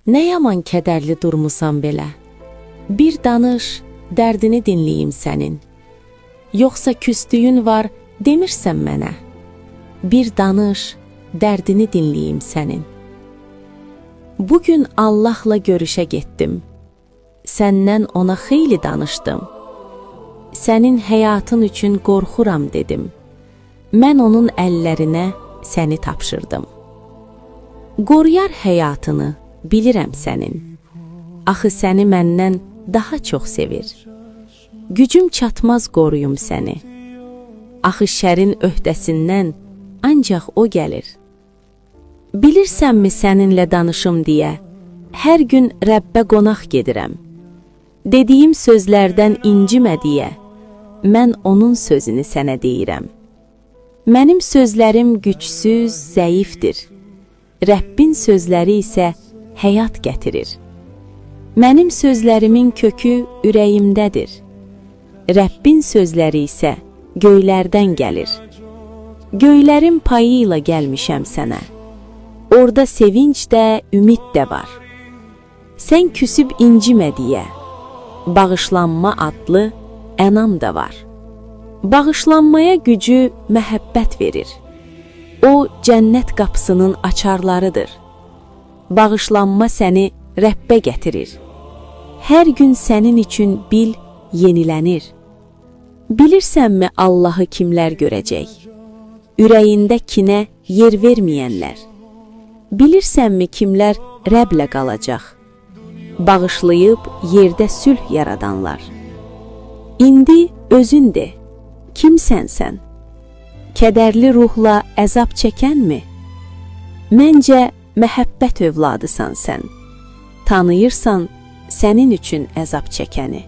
Nə yaman kədərli durmusan belə? Bir danış, dərdini dinləyim sənin. Yoxsa küstüyün var, demirsən mənə. Bir danış, dərdini dinləyim sənin. Bugün Allahla görüşə getdim. Səndən ona xeyli danışdım. Sənin həyatın üçün qorxuram dedim. Mən onun əllərinə səni tapşırdım. Qoruyar həyatını, bilirəm sənin. Axı səni məndən daha çox sevir. Gücüm çatmaz qoruyum səni. Axı şərin öhdəsindən ancaq o gəlir. Bilirsənmi səninlə danışım deyə, hər gün Rəbbə qonaq gedirəm. Dediyim sözlərdən incimə deyə, mən onun sözünü sənə deyirəm. Mənim sözlərim gücsüz, zəifdir. Rəbbin sözləri isə həyat gətirir. Mənim sözlərimin kökü ürəyimdədir. Rəbbin sözləri isə göylərdən gəlir. Göylərin payı ilə gəlmişəm sənə. Orada sevinç də, ümid də var. Sən küsüb incimə deyə, bağışlanma adlı ənam da var. Bağışlanmaya gücü məhəbbət verir. O, cənnət qapısının açarlarıdır. Bağışlanma səni Rəbbə gətirir. Hər gün sənin üçün bil, yenilənir. Bilirsənmi Allahı kimlər görəcək? Ürəyində kinə yer verməyənlər. Bilirsənmi kimlər Rəblə qalacaq? Bağışlayıb yerdə sülh yaradanlar. İndi özün de, kimsən sən? Kədərli ruhla əzab çəkənmi? Məncə məhəbbət övladısan sən. Tanıyırsan sənin üçün əzab çəkəni.